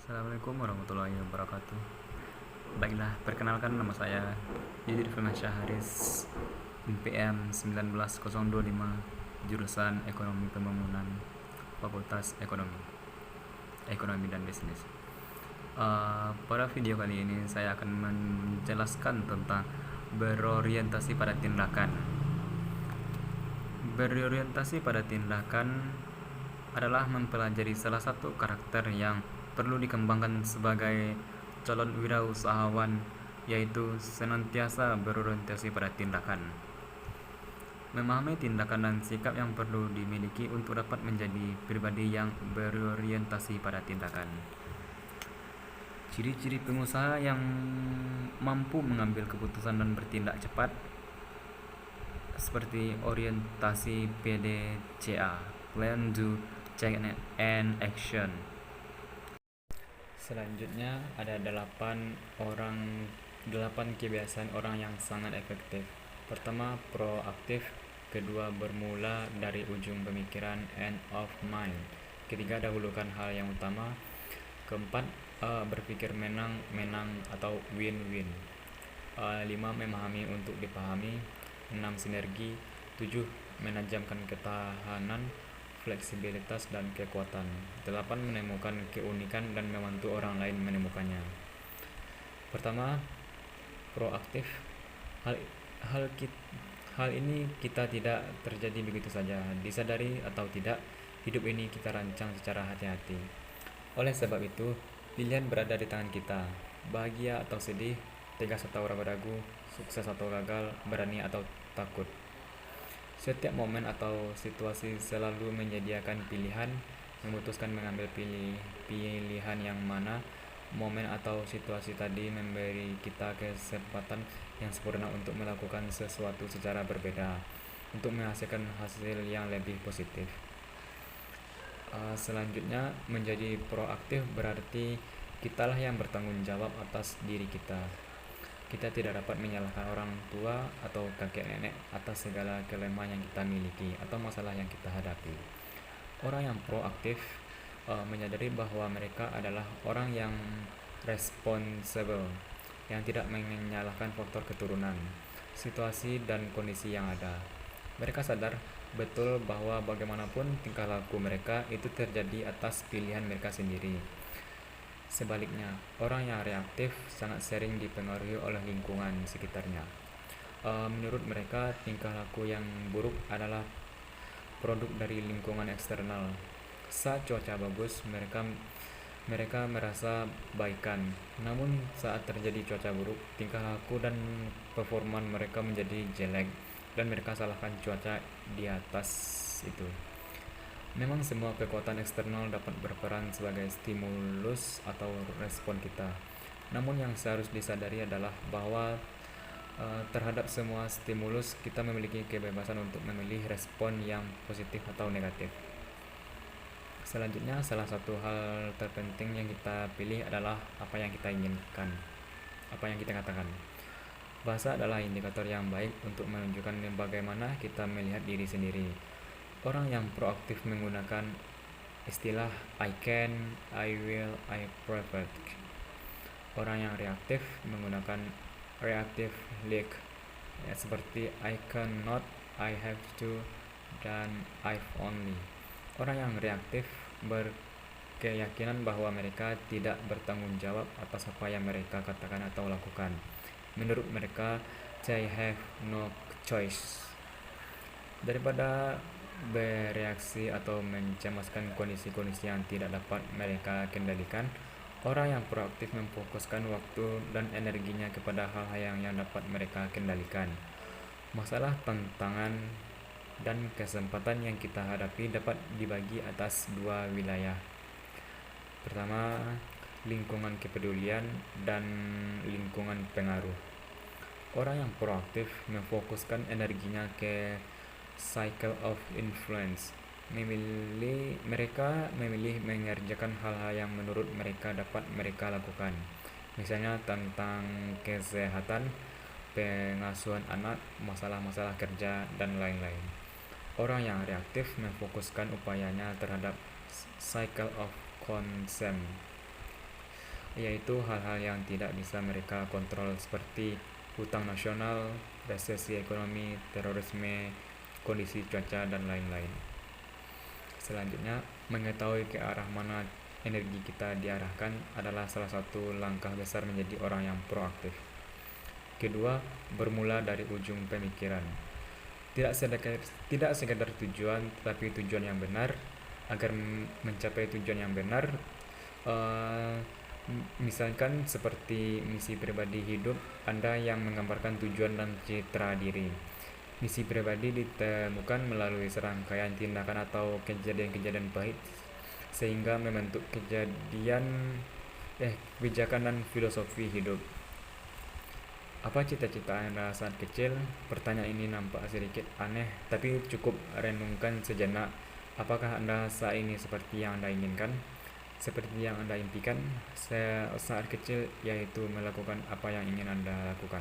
Assalamualaikum warahmatullahi wabarakatuh. Baiklah, perkenalkan nama saya Yudi Firmansyah Haris, NPM 19025, jurusan Ekonomi Pembangunan, Fakultas Ekonomi dan Bisnis. Pada video kali ini saya akan menjelaskan tentang berorientasi pada tindakan. Berorientasi pada tindakan adalah mempelajari salah satu karakter yang perlu dikembangkan sebagai calon wirausahawan, yaitu senantiasa berorientasi pada tindakan. Memahami tindakan dan sikap yang perlu dimiliki untuk dapat menjadi pribadi yang berorientasi pada tindakan. Ciri-ciri pengusaha yang mampu mengambil keputusan dan bertindak cepat seperti orientasi PDCA, Plan, Do, Check and Action. Selanjutnya ada 8 kebiasaan orang yang sangat efektif. Pertama, proaktif. Kedua, bermula dari ujung pemikiran, end of mind. Ketiga, dahulukan hal yang utama. Keempat, berpikir menang atau win-win. 5, memahami untuk dipahami. 6, sinergi. 7, menajamkan ketahanan, fleksibilitas dan kekuatan. 8, menemukan keunikan dan membantu orang lain menemukannya. Pertama, proaktif. Hal ini kita tidak terjadi begitu saja. Disadari atau tidak, hidup ini kita rancang secara hati-hati. Oleh sebab itu, pilihan berada di tangan kita. Bahagia atau sedih, tegas atau ragu-ragu, sukses atau gagal, berani atau takut. Setiap momen atau situasi selalu menyediakan pilihan. Memutuskan mengambil pilihan yang mana. Momen atau situasi tadi memberi kita kesempatan yang sempurna untuk melakukan sesuatu secara berbeda, untuk menghasilkan hasil yang lebih positif. Selanjutnya, menjadi proaktif berarti kitalah yang bertanggung jawab atas diri kita. Kita tidak dapat menyalahkan orang tua atau kakek nenek atas segala kelemahan yang kita miliki atau masalah yang kita hadapi. Orang yang proaktif menyadari bahwa mereka adalah orang yang responsible, yang tidak menyalahkan faktor keturunan, situasi dan kondisi yang ada. Mereka sadar betul bahwa bagaimanapun tingkah laku mereka itu terjadi atas pilihan mereka sendiri. Sebaliknya, orang yang reaktif sangat sering dipengaruhi oleh lingkungan sekitarnya. Menurut mereka, tingkah laku yang buruk adalah produk dari lingkungan eksternal. Saat cuaca bagus, mereka merasa baikan. Namun saat terjadi cuaca buruk, tingkah laku dan performa mereka menjadi jelek, dan mereka salahkan cuaca di atas itu. Memang semua kekuatan eksternal dapat berperan sebagai stimulus atau respon kita. Namun yang seharus disadari adalah bahwa terhadap semua stimulus kita memiliki kebebasan untuk memilih respon yang positif atau negatif. Selanjutnya, salah satu hal terpenting yang kita pilih adalah apa yang kita inginkan, apa yang kita katakan. Bahasa adalah indikator yang baik untuk menunjukkan bagaimana kita melihat diri sendiri. Orang yang proaktif menggunakan istilah I can, I will, I prefer. Orang yang reaktif menggunakan reactive like, seperti I cannot, I have to, dan I've only. Orang yang reaktif berkeyakinan bahwa mereka tidak bertanggung jawab atas apa yang mereka katakan atau lakukan. Menurut mereka, they have no choice. Daripada bereaksi atau mencemaskan kondisi-kondisi yang tidak dapat mereka kendalikan, orang yang proaktif memfokuskan waktu dan energinya kepada hal-hal yang dapat mereka kendalikan. Masalah, tantangan, dan kesempatan yang kita hadapi dapat dibagi atas 2 wilayah. Pertama, lingkungan kepedulian dan lingkungan pengaruh. Orang yang proaktif memfokuskan energinya ke cycle of influence. Mereka memilih mengerjakan hal-hal yang menurut mereka dapat mereka lakukan, misalnya tentang kesehatan, pengasuhan anak, masalah-masalah kerja, dan lain-lain. Orang yang reaktif memfokuskan upayanya terhadap cycle of consumption. yaitu hal-hal yang tidak bisa mereka kontrol seperti hutang nasional, resesi ekonomi, terorisme, kondisi cuaca, dan lain-lain. Selanjutnya, mengetahui ke arah mana energi kita diarahkan adalah salah satu langkah besar menjadi orang yang proaktif. Kedua, bermula dari ujung pemikiran. Tidak sekedar tujuan, tetapi tujuan yang benar. Agar mencapai tujuan yang benar, eh, misalkan seperti misi pribadi hidup Anda yang menggambarkan tujuan dan citra diri. Misi pribadi ditemukan melalui serangkaian tindakan atau kejadian-kejadian pahit sehingga membentuk kebijakan dan filosofi hidup. Apa cita-cita Anda saat kecil? Pertanyaan ini nampak sedikit aneh, tapi cukup renungkan sejenak. Apakah Anda saat ini seperti yang Anda inginkan? Seperti yang Anda impikan saat kecil, yaitu melakukan apa yang ingin Anda lakukan.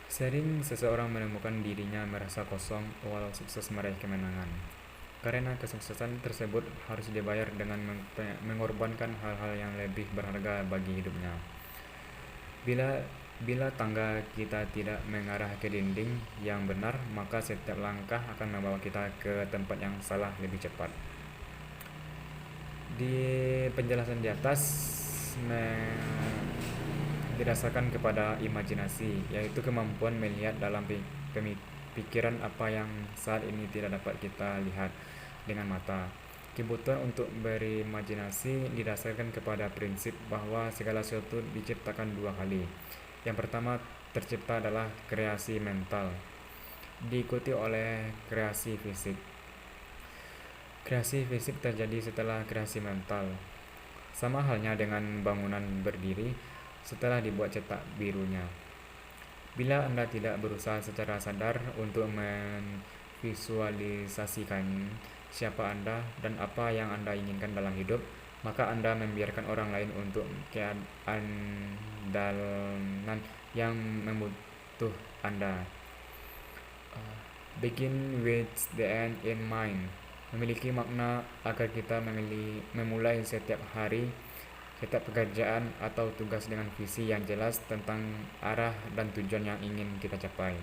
Sering seseorang menemukan dirinya merasa kosong walau sukses meraih kemenangan. Karena kesuksesan tersebut harus dibayar dengan mengorbankan hal-hal yang lebih berharga bagi hidupnya. Bila tangga kita tidak mengarah ke dinding yang benar, maka setiap langkah akan membawa kita ke tempat yang salah lebih cepat. Di penjelasan di atas didasarkan kepada imajinasi, yaitu kemampuan melihat dalam pikiran apa yang saat ini tidak dapat kita lihat dengan mata. Kebutuhan untuk berimajinasi didasarkan kepada prinsip bahwa segala sesuatu diciptakan dua kali. Yang pertama tercipta adalah kreasi mental, diikuti oleh kreasi fisik. Kreasi fisik terjadi setelah kreasi mental. Sama halnya dengan bangunan berdiri setelah dibuat cetak birunya. Bila Anda tidak berusaha secara sadar untuk memvisualisasikan siapa Anda dan apa yang Anda inginkan dalam hidup, maka Anda membiarkan orang lain untuk keandalan yang membutuh Anda. Begin with the end in mind memiliki makna agar kita memulai setiap hari, setiap pekerjaan atau tugas dengan visi yang jelas tentang arah dan tujuan yang ingin kita capai.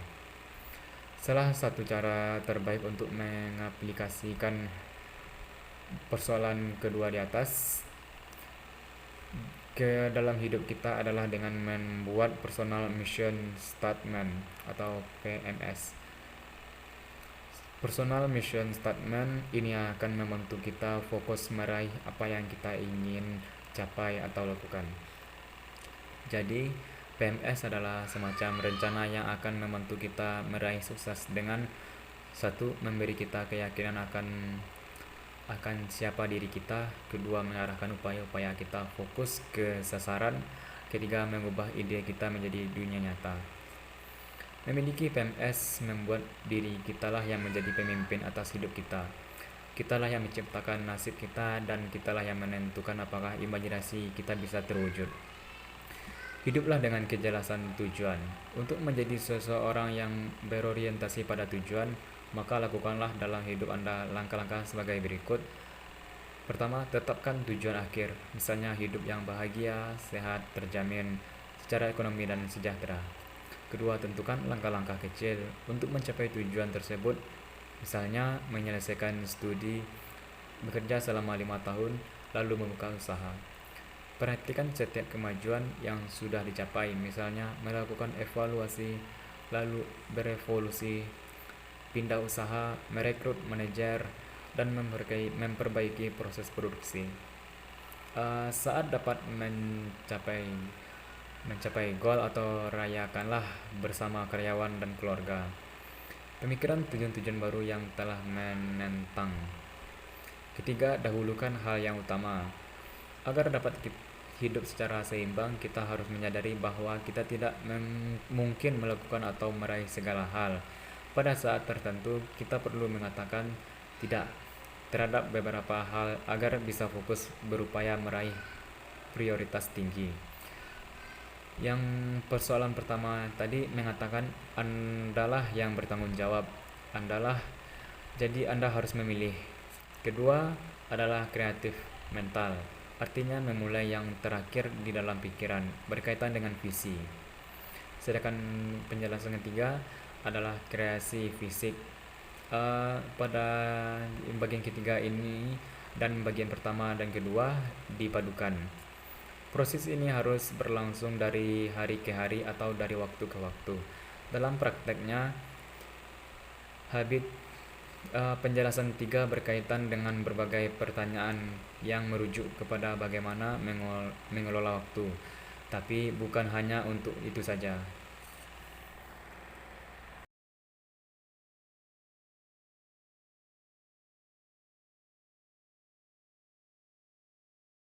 Salah satu cara terbaik untuk mengaplikasikan persoalan kedua di atas ke dalam hidup kita adalah dengan membuat personal mission statement atau PMS. Personal mission statement ini akan membantu kita fokus meraih apa yang kita ingin capai atau lakukan. Jadi, PMS adalah semacam rencana yang akan membantu kita meraih sukses dengan satu, memberi kita keyakinan akan siapa diri kita. Kedua, mengarahkan upaya-upaya kita fokus ke sasaran. Ketiga, mengubah ide kita menjadi dunia nyata. Memiliki PMS membuat diri kitalah yang menjadi pemimpin atas hidup kita. Kitalah yang menciptakan nasib kita dan kitalah yang menentukan apakah imajinasi kita bisa terwujud. Hiduplah dengan kejelasan tujuan. Untuk menjadi seseorang yang berorientasi pada tujuan, maka lakukanlah dalam hidup Anda langkah-langkah sebagai berikut. Pertama, tetapkan tujuan akhir, misalnya hidup yang bahagia, sehat, terjamin secara ekonomi dan sejahtera. Kedua, tentukan langkah-langkah kecil untuk mencapai tujuan tersebut, misalnya menyelesaikan studi, bekerja selama 5 tahun, lalu membuka usaha. Perhatikan setiap kemajuan yang sudah dicapai, misalnya melakukan evaluasi, lalu berevolusi, pindah usaha, merekrut manajer, dan memperbaiki proses produksi. Saat dapat mencapai goal atau rayakanlah bersama karyawan dan keluarga. Pemikiran tujuan-tujuan baru yang telah menentang. Ketiga, dahulukan hal yang utama. Agar dapat hidup secara seimbang, kita harus menyadari bahwa kita tidak mungkin melakukan atau meraih segala hal. Pada saat tertentu, kita perlu mengatakan tidak terhadap beberapa hal agar bisa fokus berupaya meraih prioritas tinggi. Yang persoalan pertama tadi mengatakan Andalah yang bertanggung jawab. Jadi Anda harus memilih. Kedua adalah kreatif mental. artinya memulai yang terakhir di dalam pikiran, berkaitan dengan visi. Sedangkan penjelasan ketiga adalah kreasi fisik. Pada bagian ketiga ini dan bagian pertama dan kedua dipadukan. Proses ini harus berlangsung dari hari ke hari atau dari waktu ke waktu. Dalam prakteknya, habit penjelasan tiga berkaitan dengan berbagai pertanyaan yang merujuk kepada bagaimana mengelola waktu. Tapi bukan hanya untuk itu saja.